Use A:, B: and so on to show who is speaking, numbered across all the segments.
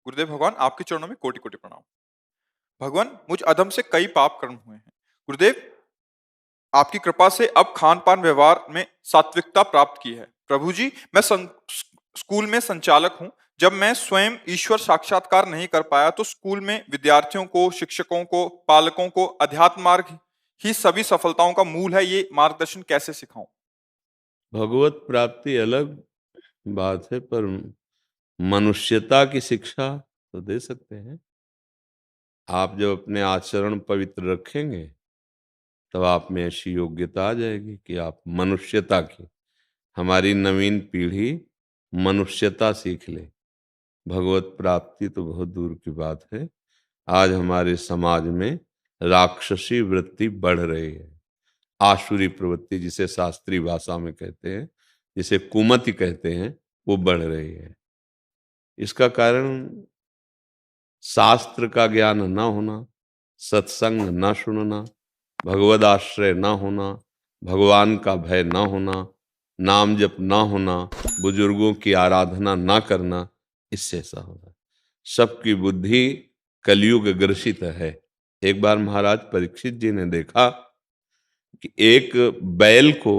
A: गुरुदेव भगवान आपके चरणों में कोटि कोटि प्रणाम। भगवान मुझ अधम से कई पाप कर्म हुए हैं। गुरुदेव आपकी कृपा से अब खान पान व्यवहार में सात्विकता प्राप्त की है। प्रभु जी मैं स्कूल में संचालक हूँ। जब मैं स्वयं ईश्वर साक्षात्कार नहीं कर पाया तो स्कूल में विद्यार्थियों को, शिक्षकों को, पालकों को अध्यात्म मार्ग ही सभी सफलताओं का मूल है, ये मार्गदर्शन कैसे सिखाऊं?
B: भगवत प्राप्ति अलग बात है, पर मनुष्यता की शिक्षा तो दे सकते हैं। आप जब अपने आचरण पवित्र रखेंगे तब आप में ऐसी योग्यता आ जाएगी कि आप मनुष्यता की, हमारी नवीन पीढ़ी मनुष्यता सीख ले। भगवत प्राप्ति तो बहुत दूर की बात है। आज हमारे समाज में राक्षसी वृत्ति बढ़ रही है। आसुरी प्रवृत्ति, जिसे शास्त्रीय भाषा में कहते हैं, जिसे कुमति कहते हैं, वो बढ़ रही है। इसका कारण शास्त्र का ज्ञान न होना, सत्संग न सुनना, भगवद आश्रय न होना, भगवान का भय न होना, नाम जप न होना, बुजुर्गों की आराधना न करना, इससे ऐसा हो रहा है। सबकी बुद्धि कलयुग ग्रसित है। एक बार महाराज परीक्षित जी ने देखा कि एक बैल को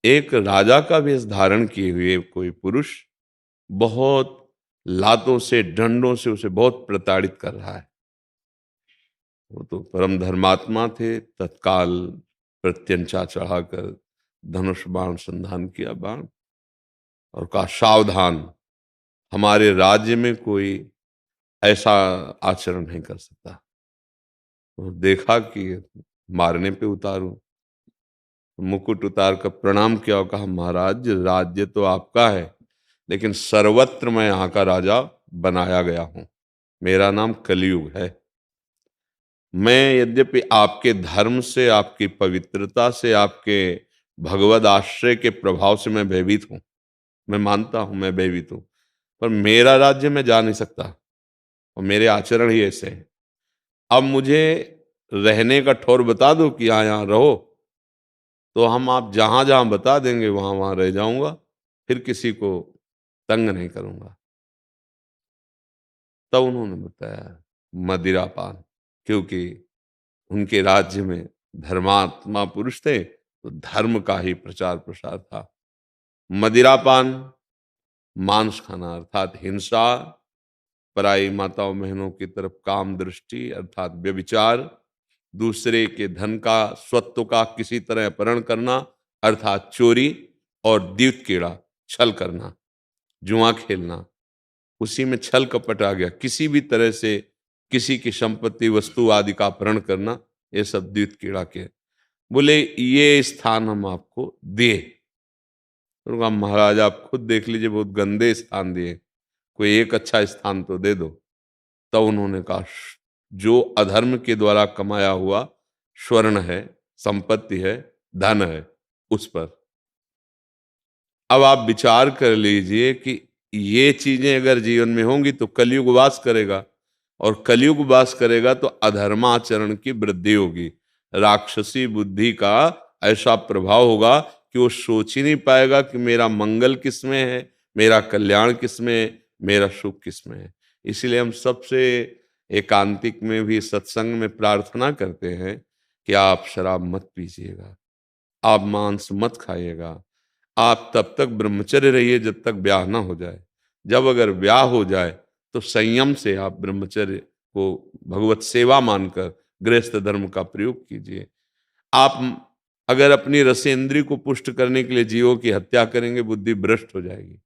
B: एक राजा का वेश धारण किए हुए कोई पुरुष बहुत लातों से, डंडों से उसे बहुत प्रताड़ित कर रहा है। वो तो परम धर्मात्मा थे। तत्काल प्रत्यंचा चढ़ाकर धनुष बाण संधान किया बाण और कहा, सावधान, हमारे राज्य में कोई ऐसा आचरण नहीं कर सकता। और देखा कि मारने पे उतारू, मुकुट उतार कर प्रणाम किया और कहा, महाराज राज्य तो आपका है, लेकिन सर्वत्र मैं यहाँ का राजा बनाया गया हूं। मेरा नाम कलयुग है। मैं यद्यपि आपके धर्म से, आपकी पवित्रता से, आपके भगवद आश्रय के प्रभाव से मैं भयभीत हूं, मैं मानता हूं मैं भयभीत हूं, पर मेरा राज्य में जा नहीं सकता और मेरे आचरण ही ऐसे हैं। अब मुझे रहने का ठौर बता दो कि यहाँ यहाँ रहो, तो हम आप जहां जहां बता देंगे वहां वहां रह जाऊंगा, फिर किसी को तंग नहीं करूंगा। तब उन्होंने बताया मदिरापान, क्योंकि उनके राज्य में धर्मात्मा पुरुष थे तो धर्म का ही प्रचार प्रसार था। मदिरापान, मांस खाना अर्थात हिंसा, पराई माताओं बहनों की तरफ काम दृष्टि अर्थात व्यभिचार, दूसरे के धन का, स्वत्व का किसी तरह अपहरण करना अर्थात चोरी, और द्यूत कीड़ा, छल करना, जुआ खेलना, उसी में छल कपट आ गया। किसी भी तरह से किसी की संपत्ति, वस्तु आदि का अपहरण करना, ये सब द्यूत कीड़ा के। बोले ये स्थान हम आपको दिए। तो कहा, महाराज आप खुद देख लीजिए, बहुत गंदे स्थान दिए, कोई एक अच्छा स्थान तो दे दो। तब उन्होंने कहा, जो अधर्म के द्वारा कमाया हुआ स्वर्ण है, संपत्ति है, धन है, उस पर अब आप विचार कर लीजिए कि ये चीजें अगर जीवन में होंगी तो कलयुग वास करेगा, और कलयुग वास करेगा तो अधर्माचरण की वृद्धि होगी। राक्षसी बुद्धि का ऐसा प्रभाव होगा कि वो सोच ही नहीं पाएगा कि मेरा मंगल किस में है, मेरा कल्याण किस में है, मेरा सुख किस में है। इसलिए हम सबसे एकांतिक में भी सत्संग में प्रार्थना करते हैं कि आप शराब मत पीजिएगा, आप मांस मत खाइएगा, आप तब तक ब्रह्मचर्य रहिए जब तक ब्याह ना हो जाए। जब अगर ब्याह हो जाए तो संयम से आप ब्रह्मचर्य को भगवत सेवा मानकर गृहस्थ धर्म का प्रयोग कीजिए। आप अगर अपनी रसेंद्री को पुष्ट करने के लिए जीवों की हत्या करेंगे, बुद्धि भ्रष्ट हो जाएगी।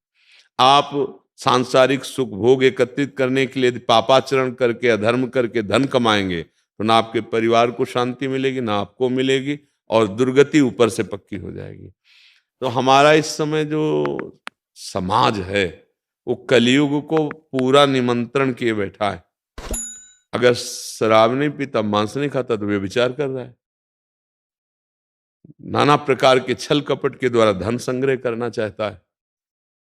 B: आप सांसारिक सुख भोग एकत्रित करने के लिए पापाचरण करके, अधर्म करके धन कमाएंगे तो ना आपके परिवार को शांति मिलेगी, ना आपको मिलेगी, और दुर्गति ऊपर से पक्की हो जाएगी। तो हमारा इस समय जो समाज है वो कलयुग को पूरा निमंत्रण किए बैठा है। अगर शराब नहीं पीता, मांस नहीं खाता, तो व्यभिचार कर रहा है। नाना प्रकार के छल कपट के द्वारा धन संग्रह करना चाहता है।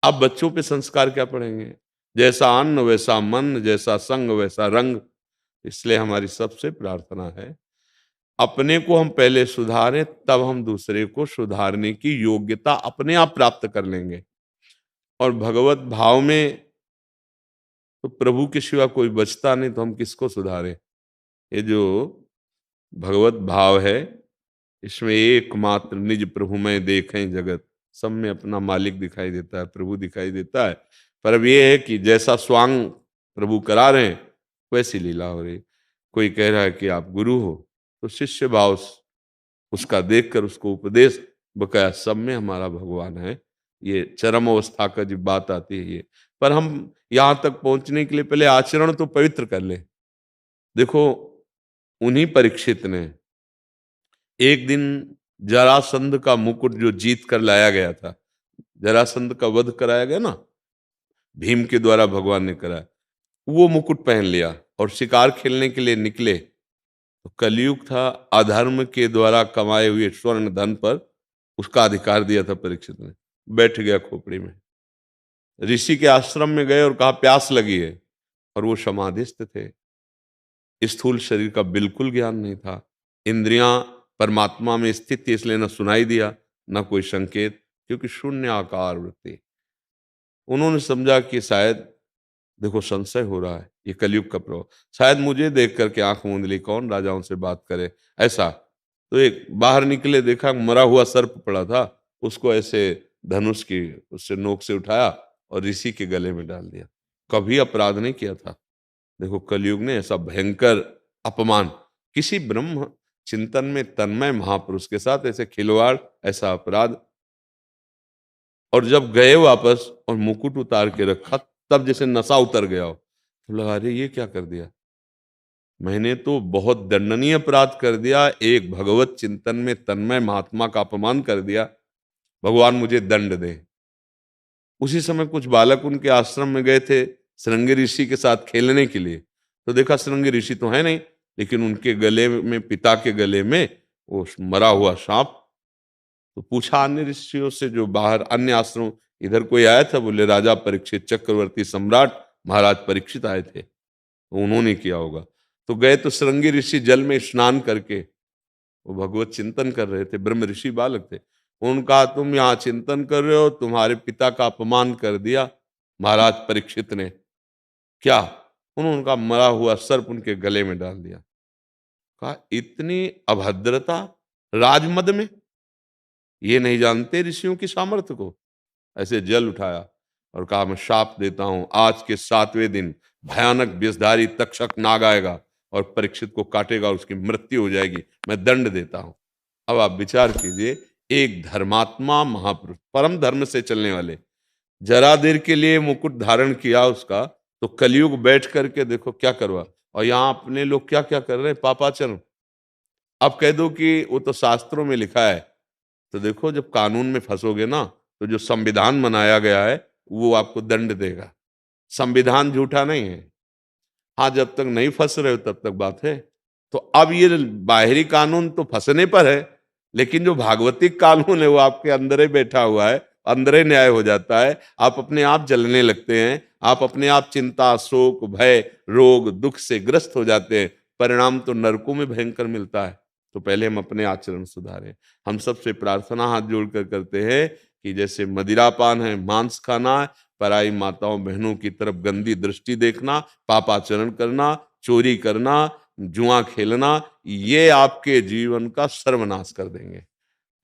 B: अब बच्चों पे संस्कार क्या पढ़ेंगे? जैसा अन्न वैसा मन, जैसा संग वैसा रंग। इसलिए हमारी सबसे प्रार्थना है, अपने को हम पहले सुधारें, तब हम दूसरे को सुधारने की योग्यता अपने आप प्राप्त कर लेंगे। और भगवत भाव में तो प्रभु के सिवा कोई बचता नहीं, तो हम किसको सुधारें? ये जो भगवत भाव है, इसमें एकमात्र निज प्रभु में देखें जगत, सब में अपना मालिक दिखाई देता है, प्रभु दिखाई देता है। पर अब ये है कि जैसा स्वांग प्रभु करा रहे हैं वैसी लीला हो रही। कोई कह रहा है कि आप गुरु हो, तो शिष्य भाव उसका देखकर उसको उपदेश, बकाया सब में हमारा भगवान है। ये चरम अवस्था का जब बात आती है ये, पर हम यहाँ तक पहुंचने के लिए पहले आचरण तो पवित्र कर ले। देखो, उन्हीं परीक्षित ने एक दिन जरासंध का मुकुट जो जीत कर लाया गया था, जरासंध का वध कराया गया ना, भीम के द्वारा भगवान ने कराया, वो मुकुट पहन लिया और शिकार खेलने के लिए निकले। तो कलयुग था, अधर्म के द्वारा कमाए हुए स्वर्ण धन पर उसका अधिकार दिया था परीक्षित ने। बैठ गया खोपड़ी में, ऋषि के आश्रम में गए और कहा प्यास लगी है, और वो समाधिस्थ थे। स्थूल शरीर का बिल्कुल ज्ञान नहीं था, इंद्रियां परमात्मा में स्थित थी, इसलिए न सुनाई दिया न कोई संकेत, क्योंकि शून्य आकार वृत्ति। उन्होंने समझा कि शायद, देखो संशय हो रहा है, ये कलयुग का प्रभाव, शायद मुझे देख करके आंख मूंद ली, कौन राजाओं से बात करे ऐसा। तो एक बाहर निकले, देखा मरा हुआ सर्प पड़ा था, उसको ऐसे धनुष की उससे नोक से उठाया और ऋषि के गले में डाल दिया। कभी अपराध नहीं किया था। देखो कलयुग ने ऐसा भयंकर अपमान, किसी ब्रह्म चिंतन में तन्मय महापुरुष के साथ ऐसे खिलवाड़, ऐसा अपराध। और जब गए वापस और मुकुट उतार के रखा, तब जैसे नशा उतर गया हो, तो लगा अरे ये क्या कर दिया, मैंने तो बहुत दंडनीय अपराध कर दिया, एक भगवत चिंतन में तन्मय महात्मा का अपमान कर दिया, भगवान मुझे दंड दे। उसी समय कुछ बालक उनके आश्रम में गए थे श्रृंगी ऋषि के साथ खेलने के लिए, तो देखा श्रृंगी ऋषि तो है नहीं, लेकिन उनके गले में, पिता के गले में वो मरा हुआ सांप। तो पूछा अन्य ऋषियों से जो बाहर अन्य आश्रम, इधर कोई आया था? बोले राजा परीक्षित, चक्रवर्ती सम्राट महाराज परीक्षित आए थे, तो उन्होंने किया होगा। तो गए तो श्रृंगी ऋषि जल में स्नान करके वो भगवत चिंतन कर रहे थे, ब्रह्म ऋषि बालक थे। उन्होंने कहा तुम यहाँ चिंतन कर रहे हो, तुम्हारे पिता का अपमान कर दिया महाराज परीक्षित ने। क्या? उन्होंने कहा मरा हुआ सर्प उनके गले में डाल दिया। कहा इतनी अभद्रता राजमद में, ये नहीं जानते ऋषियों की सामर्थ्य को। ऐसे जल उठाया और कहा मैं शाप देता हूं, आज के 7वें दिन भयानक विषधारी तक्षक नाग आएगा और परीक्षित को काटेगा, उसकी मृत्यु हो जाएगी, मैं दंड देता हूं। अब आप विचार कीजिए, एक धर्मात्मा महापुरुष, परम धर्म से चलने वाले, जरा देर के लिए मुकुट धारण किया उसका, तो कलयुग बैठ करके देखो क्या करवा। और यहाँ अपने लोग क्या क्या कर रहे हैं, पापाचरण। अब कह दो कि वो तो शास्त्रों में लिखा है, तो देखो जब कानून में फंसोगे ना, तो जो संविधान बनाया गया है वो आपको दंड देगा। संविधान झूठा नहीं है। हाँ, जब तक नहीं फंस रहे हो तब तक बात है। तो अब ये बाहरी कानून तो फंसने पर है, लेकिन जो भागवतिक कानून है वो आपके अंदर ही बैठा हुआ है, अंदर ही न्याय हो जाता है। आप अपने आप जलने लगते हैं, आप अपने आप चिंता, शोक, भय, रोग, दुख से ग्रस्त हो जाते हैं। परिणाम तो नरकों में भयंकर मिलता है। तो पहले हम अपने आचरण सुधारें। हम सबसे प्रार्थना हाथ जोड़कर करते हैं कि जैसे मदिरापान है, मांस खाना है, पराई माताओं बहनों की तरफ गंदी दृष्टि देखना, पापाचरण करना, चोरी करना, जुआ खेलना, ये आपके जीवन का सर्वनाश कर देंगे।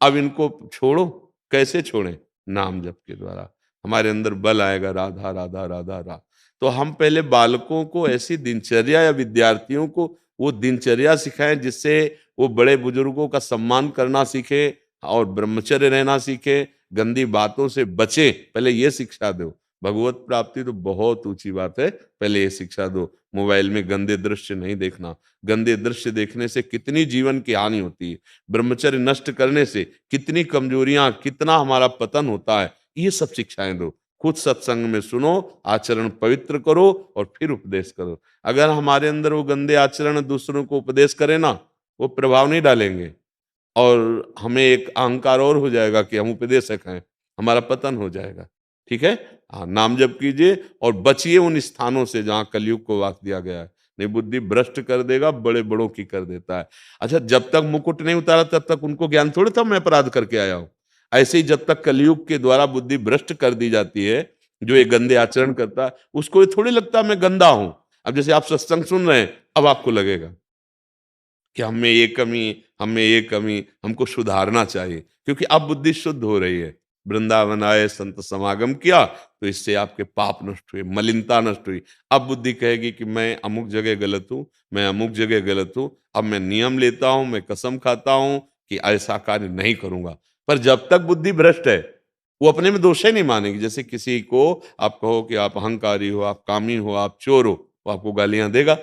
B: अब इनको छोड़ो। कैसे छोड़ें? नाम जप के द्वारा हमारे अंदर बल आएगा, राधा राधा राधा राधा। तो हम पहले बालकों को ऐसी दिनचर्या, या विद्यार्थियों को वो दिनचर्या सिखाएं जिससे वो बड़े बुजुर्गों का सम्मान करना सीखे और ब्रह्मचर्य रहना सीखे, गंदी बातों से बचे। पहले ये शिक्षा दो। भगवत प्राप्ति तो बहुत ऊंची बात है, पहले ये शिक्षा दो। मोबाइल में गंदे दृश्य नहीं देखना। गंदे दृश्य देखने से कितनी जीवन की हानि होती है, ब्रह्मचर्य नष्ट करने से कितनी कमजोरियां, कितना हमारा पतन होता है, ये सब शिक्षाएं दो। खुद सत्संग में सुनो, आचरण पवित्र करो और फिर उपदेश करो। अगर हमारे अंदर वो गंदे आचरण दूसरों को उपदेश करें ना, वो प्रभाव नहीं डालेंगे और हमें एक अहंकार और हो जाएगा कि हम उपदेशक हैं, हमारा पतन हो जाएगा। ठीक है? हाँ, नाम जप कीजिए और बचिए उन स्थानों से जहां कलयुग को वास दिया गया है। नहीं, बुद्धि भ्रष्ट कर देगा, बड़े बड़ों की कर देता है। अच्छा, जब तक मुकुट नहीं उतारा तब तक उनको ज्ञान थोड़ी था मैं अपराध करके आया हूं। ऐसे ही जब तक कलयुग के द्वारा बुद्धि भ्रष्ट कर दी जाती है, जो ये गंदे आचरण करता है उसको ये थोड़ी लगता है मैं गंदा हूं। अब जैसे आप सत्संग सुन रहे हैं, अब आपको लगेगा कि हमें ये कमी हमको सुधारना चाहिए, क्योंकि अब बुद्धि शुद्ध हो रही है। वृंदावन आए, संत समागम किया, तो इससे आपके पाप नष्ट हुए, मलिनता नष्ट हुई। अब बुद्धि कहेगी कि मैं अमुक जगह गलत हूँ, मैं अमुक जगह गलत हूँ, अब मैं नियम लेता हूँ, मैं कसम खाता हूँ कि ऐसा कार्य नहीं करूंगा। पर जब तक बुद्धि भ्रष्ट है, वो अपने में दोष ही नहीं मानेगी। जैसे किसी को आप कहो कि आप अहंकारी हो, आप कामी हो, आप चोर हो, वो आपको गालियां देगा।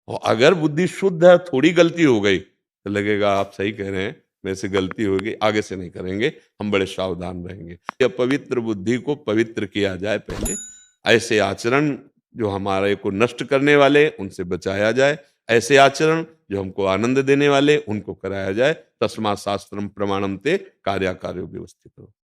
B: और अगर बुद्धि शुद्ध है, थोड़ी गलती हो गई तो लगेगा आप सही कह रहे हैं, मेरे से गलती हो गई, आगे से नहीं करेंगे, हम बड़े सावधान रहेंगे। या पवित्र बुद्धि को पवित्र किया जाए पहले, ऐसे आचरण जो हमारे को नष्ट करने वाले उनसे बचाया जाए, ऐसे आचरण जो हमको आनंद देने वाले उनको कराया जाए। तस्मात् शास्त्रम प्रमाणम ते कार्याकार्यो व्यवस्थित।